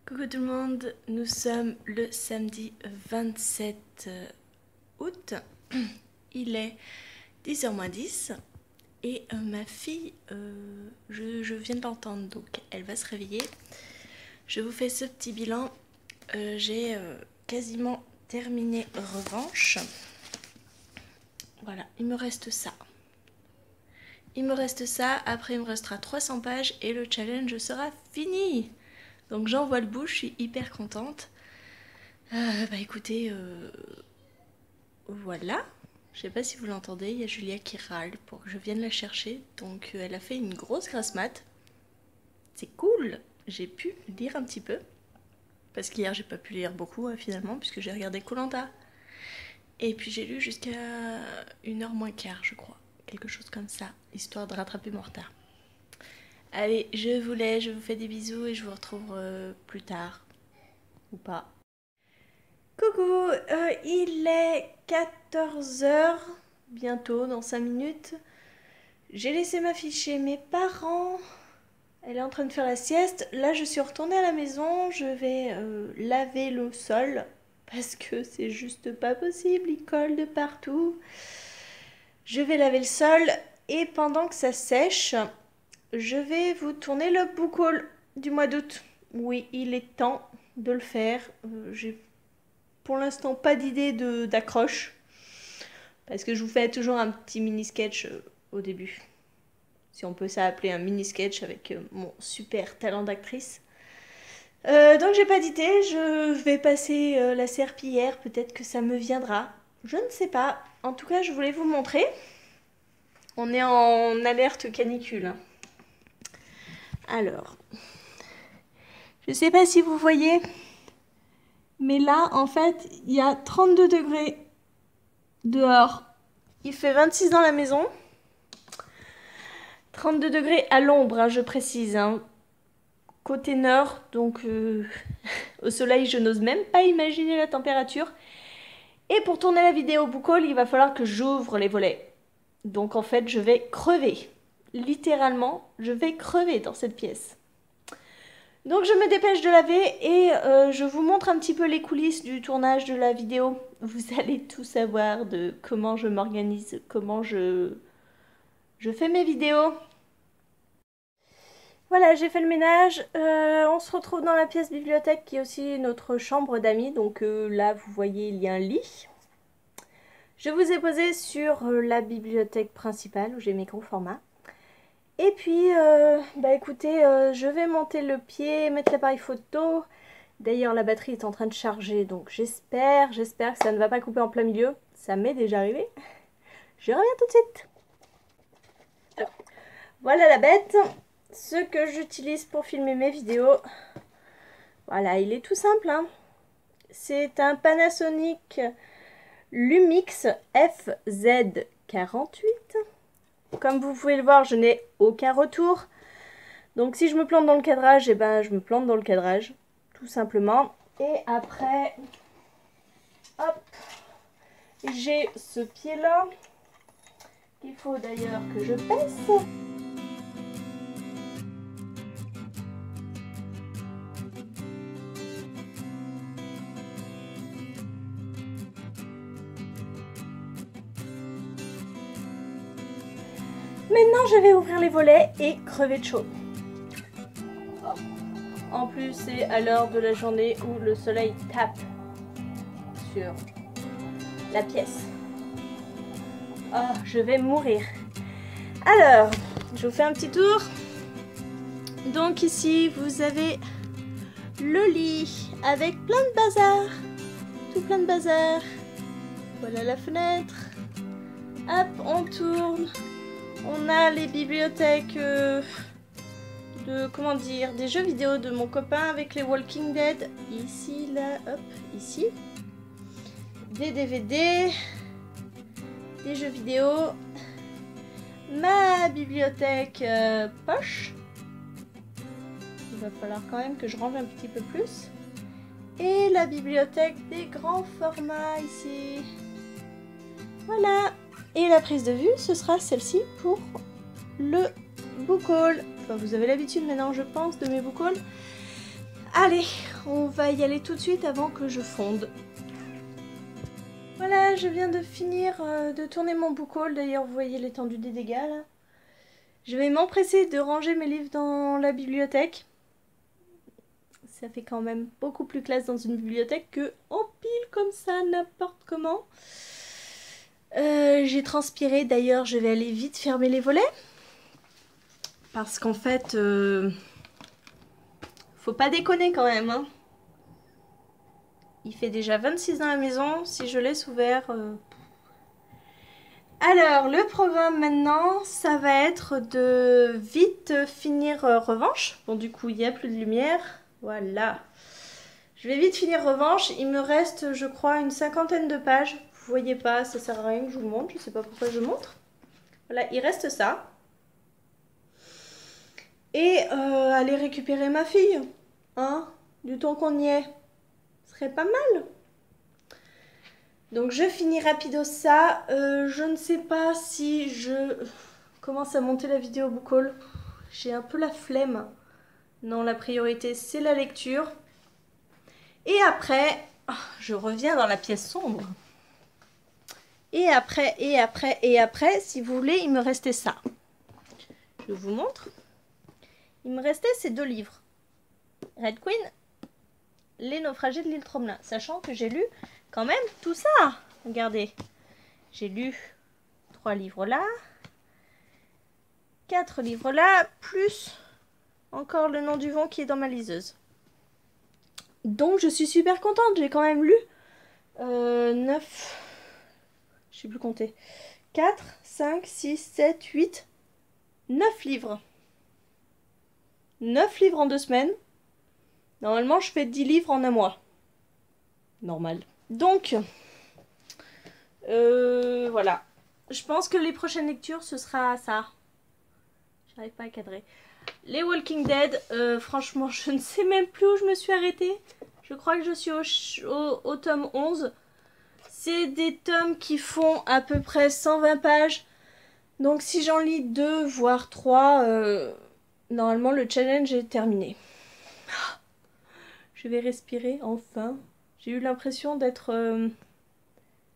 Coucou tout le monde, nous sommes le samedi 27 août, il est 10h moins 10 et ma fille, je viens de l'entendre donc elle va se réveiller. Je vous fais ce petit bilan, j'ai quasiment terminé Revanche, voilà, il me reste ça. Après il me restera 300 pages et le challenge sera fini. Donc j'envoie le bout, je suis hyper contente. Bah écoutez, voilà. Je sais pas si vous l'entendez, il y a Julia qui râle pour que je vienne la chercher. Donc elle a fait une grosse grasse mat. C'est cool, j'ai pu lire un petit peu. Parce qu'hier j'ai pas pu lire beaucoup finalement, puisque j'ai regardé Koh Lanta. Et puis j'ai lu jusqu'à 1h moins quart je crois. Quelque chose comme ça, histoire de rattraper mon retard. Allez, je vous laisse, je vous fais des bisous et je vous retrouve plus tard. Ou pas. Coucou, il est 14h, bientôt, dans 5 minutes. J'ai laissé ma fille chez mes parents. Elle est en train de faire la sieste. Là, je suis retournée à la maison. Je vais laver le sol. Parce que c'est juste pas possible, il colle de partout. Je vais laver le sol. Et pendant que ça sèche, je vais vous tourner le book haul du mois d'août. Oui, il est temps de le faire. J'ai pour l'instant pas d'idée d'accroche. Parce que je vous fais toujours un petit mini sketch au début. Si on peut ça appeler un mini sketch avec mon super talent d'actrice. Donc j'ai pas d'idée. Je vais passer la serpillière. Peut-être que ça me viendra. Je ne sais pas. En tout cas, je voulais vous montrer. On est en alerte canicule. Alors, je sais pas si vous voyez, mais là, en fait, il y a 32 degrés dehors. Il fait 26 dans la maison. 32 degrés à l'ombre, hein, je précise. Hein. Côté nord, donc au soleil, je n'ose même pas imaginer la température. Et pour tourner la vidéo book haul, il va falloir que j'ouvre les volets. Donc en fait, je vais crever. Littéralement, je vais crever dans cette pièce. Donc je me dépêche de laver et je vous montre un petit peu les coulisses du tournage de la vidéo. Vous allez tout savoir de comment je m'organise, comment je fais mes vidéos. Voilà, j'ai fait le ménage. On se retrouve dans la pièce bibliothèque qui est aussi notre chambre d'amis. Donc là, vous voyez, il y a un lit. Je vous ai posé sur la bibliothèque principale où j'ai mes gros formats. Et puis, bah écoutez, je vais monter le pied, mettre l'appareil photo. D'ailleurs, la batterie est en train de charger, donc j'espère que ça ne va pas couper en plein milieu. Ça m'est déjà arrivé. Je reviens tout de suite. Voilà la bête. Ce que j'utilise pour filmer mes vidéos. Voilà, il est tout simple. Hein. C'est un Panasonic Lumix FZ48. Comme vous pouvez le voir, je n'ai aucun retour. Donc si je me plante dans le cadrage, eh ben, je me plante dans le cadrage. Tout simplement. Et après, hop, j'ai ce pied-là. Il faut d'ailleurs que je pèse. Maintenant, je vais ouvrir les volets et crever de chaud. En plus, c'est à l'heure de la journée où le soleil tape sur la pièce. Oh, je vais mourir. Alors, je vous fais un petit tour. Donc ici, vous avez le lit avec plein de bazar. Tout plein de bazar. Voilà la fenêtre. Hop, on tourne. On a les bibliothèques comment dire, des jeux vidéo de mon copain avec les Walking Dead. Ici, là, hop, ici. Des DVD, des jeux vidéo. Ma bibliothèque poche. Il va falloir quand même que je range un petit peu plus. Et la bibliothèque des grands formats ici. Voilà. Et la prise de vue, ce sera celle-ci pour le book haul. Enfin, vous avez l'habitude maintenant, je pense, de mes book hauls. Allez, on va y aller tout de suite avant que je fonde. Voilà, je viens de finir de tourner mon book haul. D'ailleurs, vous voyez l'étendue des dégâts là. Je vais m'empresser de ranger mes livres dans la bibliothèque. Ça fait quand même beaucoup plus classe dans une bibliothèque que en pile comme ça, n'importe comment. J'ai transpiré, d'ailleurs je vais aller vite fermer les volets. Parce qu'en fait, faut pas déconner quand même. Hein. Il fait déjà 26 dans la maison, si je laisse ouvert... Alors, le programme maintenant, ça va être de vite finir Revanche. Bon, du coup, il n'y a plus de lumière. Voilà. Je vais vite finir Revanche. Il me reste, je crois, une 50aine de pages. Vous voyez pas, ça sert à rien que je vous montre. Je sais pas pourquoi je montre. Voilà, il reste ça. Et aller récupérer ma fille. Hein, du temps qu'on y est. Ce serait pas mal. Donc je finis rapido ça. Je ne sais pas si je commence à monter la vidéo book haul. J'ai un peu la flemme. Non, la priorité c'est la lecture. Et après, je reviens dans la pièce sombre. Et après, si vous voulez, il me restait ça. Je vous montre. Il me restait ces 2 livres. Red Queen, Les naufragés de l'île Tromelin. Sachant que j'ai lu quand même tout ça. Regardez. J'ai lu 3 livres là. 4 livres là. Plus encore Le Nom du Vent qui est dans ma liseuse. Donc je suis super contente. J'ai quand même lu 9... Je sais plus compter. 4, 5, 6, 7, 8, 9 livres. 9 livres en 2 semaines. Normalement, je fais 10 livres en un mois. Normal. Donc, voilà. Je pense que les prochaines lectures, ce sera ça. J'arrive pas à cadrer. Les Walking Dead, franchement, je ne sais même plus où je me suis arrêtée. Je crois que je suis au tome 11. C'est des tomes qui font à peu près 120 pages. Donc si j'en lis 2, voire 3, normalement le challenge est terminé. Je vais respirer, enfin. J'ai eu l'impression d'être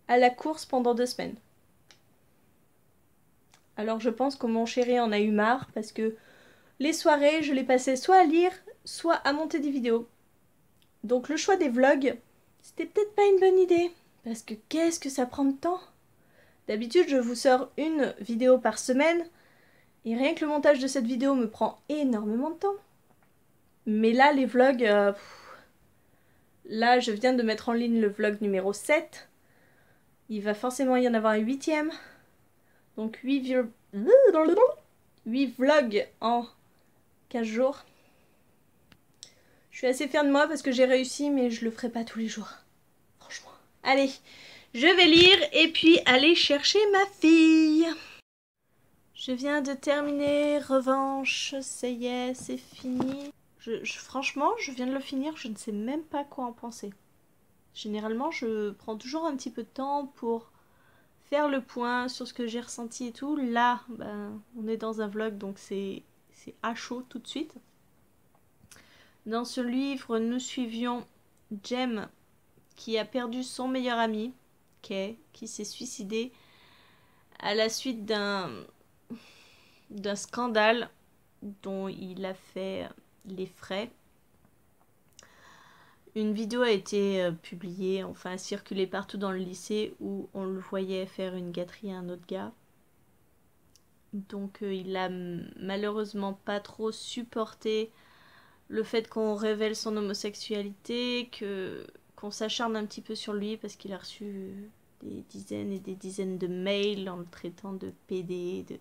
à la course pendant 2 semaines. Alors je pense que mon chéri en a eu marre parce que les soirées, je les passais soit à lire, soit à monter des vidéos. Donc le choix des vlogs, c'était peut-être pas une bonne idée. Parce que qu'est-ce que ça prend de temps? D'habitude, je vous sors une vidéo par semaine. Et rien que le montage de cette vidéo me prend énormément de temps. Mais là, les vlogs... là, je viens de mettre en ligne le vlog numéro 7. Il va forcément y en avoir un 8e. Donc 8 vlogs en 15 jours. Je suis assez fière de moi parce que j'ai réussi, mais je le ferai pas tous les jours. Franchement. Allez, je vais lire et puis aller chercher ma fille. Je viens de terminer Revanche, ça y est, c'est fini. Franchement, je viens de le finir, je ne sais même pas quoi en penser. Généralement, je prends toujours un petit peu de temps pour faire le point sur ce que j'ai ressenti et tout. Là, ben, on est dans un vlog, donc c'est à chaud tout de suite. Dans ce livre, nous suivions Jem, qui a perdu son meilleur ami, Kay, qui s'est suicidé à la suite d'un scandale dont il a fait les frais. Une vidéo a été publiée, enfin circulée partout dans le lycée où on le voyait faire une gâterie à un autre gars. Donc il a malheureusement pas trop supporté le fait qu'on révèle son homosexualité, qu'on s'acharne un petit peu sur lui parce qu'il a reçu des dizaines et des dizaines de mails en le traitant de PD, de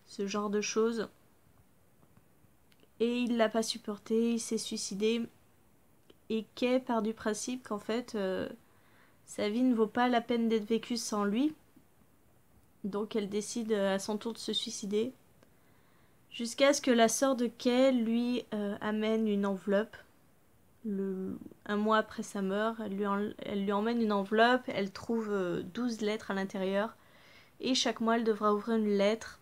ce genre de choses. Et il l'a pas supporté, il s'est suicidé. Et Kay part du principe qu'en fait, sa vie ne vaut pas la peine d'être vécue sans lui. Donc elle décide à son tour de se suicider. Jusqu'à ce que la sœur de Kay lui amène une enveloppe. Un mois après sa mort, elle lui emmène une enveloppe. Elle trouve 12 lettres à l'intérieur. Et chaque mois, elle devra ouvrir une lettre.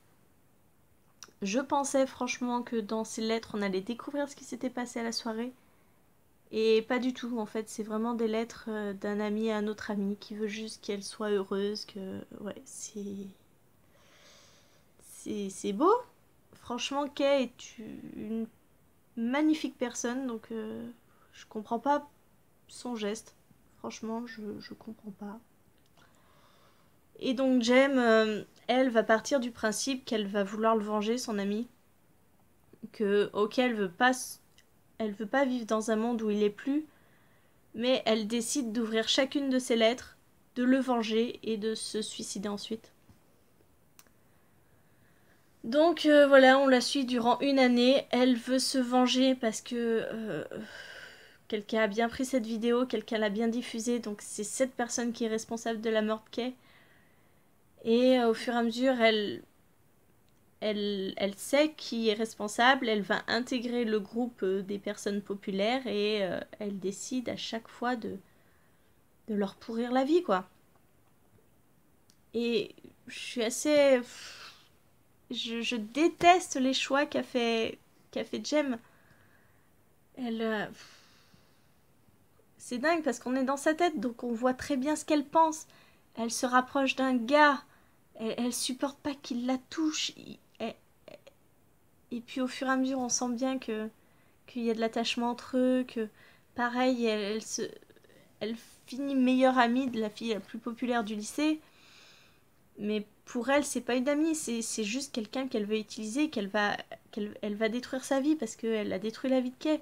Je pensais franchement que dans ces lettres, on allait découvrir ce qui s'était passé à la soirée. Et pas du tout, en fait, c'est vraiment des lettres d'un ami à un autre ami qui veut juste qu'elle soit heureuse, que... Ouais, c'est beau. Franchement, Kay est une magnifique personne, donc je comprends pas son geste. Franchement, je comprends pas. Et donc Jem, elle va partir du principe qu'elle va vouloir le venger, son ami. Que, ok, elle veut pas vivre dans un monde où il est plus, mais elle décide d'ouvrir chacune de ses lettres, de le venger et de se suicider ensuite. Donc voilà, on la suit durant une année. Elle veut se venger parce que quelqu'un a bien pris cette vidéo, quelqu'un l'a bien diffusée, donc c'est cette personne qui est responsable de la mort de Kay. Et au fur et à mesure, elle sait qui est responsable, elle va intégrer le groupe des personnes populaires et elle décide à chaque fois de leur pourrir la vie, quoi. Et je suis assez... Je déteste les choix qu'a fait Jem. Elle... C'est dingue parce qu'on est dans sa tête, donc on voit très bien ce qu'elle pense. Elle se rapproche d'un gars, elle supporte pas qu'il la touche. Et puis au fur et à mesure, on sent bien qu'il y a de l'attachement entre eux, que pareil, elle finit meilleure amie de la fille la plus populaire du lycée. Mais pour elle, c'est pas une amie, c'est juste quelqu'un qu'elle veut utiliser, elle va détruire sa vie parce qu'elle a détruit la vie de Kay.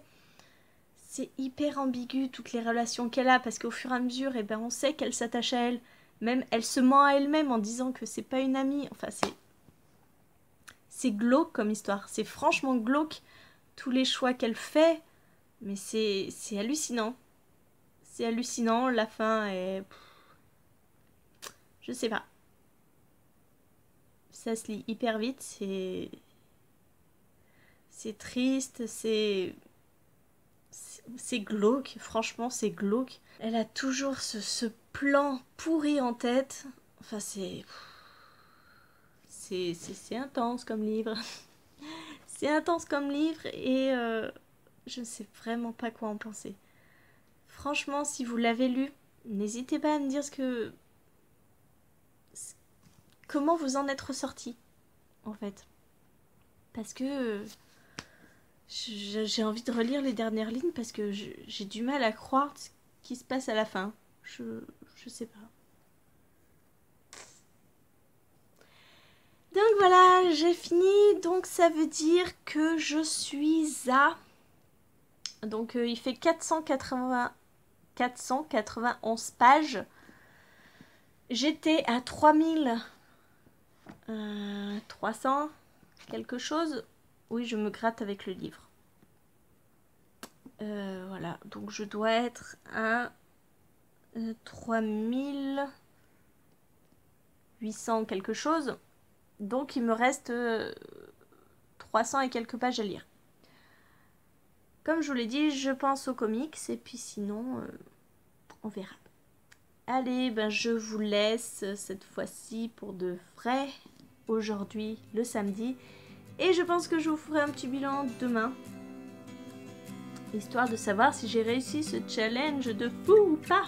C'est hyper ambigu toutes les relations qu'elle a parce qu'au fur et à mesure, eh ben, on sait qu'elle s'attache à elle. Même elle se ment à elle-même en disant que c'est pas une amie. Enfin, c'est glauque comme histoire. C'est franchement glauque tous les choix qu'elle fait. Mais c'est hallucinant. C'est hallucinant. La fin est... Je sais pas. Ça se lit hyper vite. C'est triste. C'est glauque. Franchement, c'est glauque. Elle a toujours ce plan pourri en tête. Enfin, c'est intense comme livre. C'est intense comme livre et je ne sais vraiment pas quoi en penser. Franchement, si vous l'avez lu, n'hésitez pas à me dire comment vous en êtes ressorti, en fait. Parce que j'ai envie de relire les dernières lignes parce que j'ai du mal à croire ce qui se passe à la fin. Je sais pas. Donc voilà, j'ai fini. Donc ça veut dire que je suis à... Donc il fait 491 pages. J'étais à 3300 quelque chose. Oui, je me gratte avec le livre. Voilà, donc je dois être à 3800 quelque chose. Donc il me reste 300 et quelques pages à lire. Comme je vous l'ai dit, je pense aux comics et puis sinon, on verra. Allez, ben je vous laisse cette fois-ci pour de vrai aujourd'hui, le samedi. Et je pense que je vous ferai un petit bilan demain. Histoire de savoir si j'ai réussi ce challenge de fou ou pas.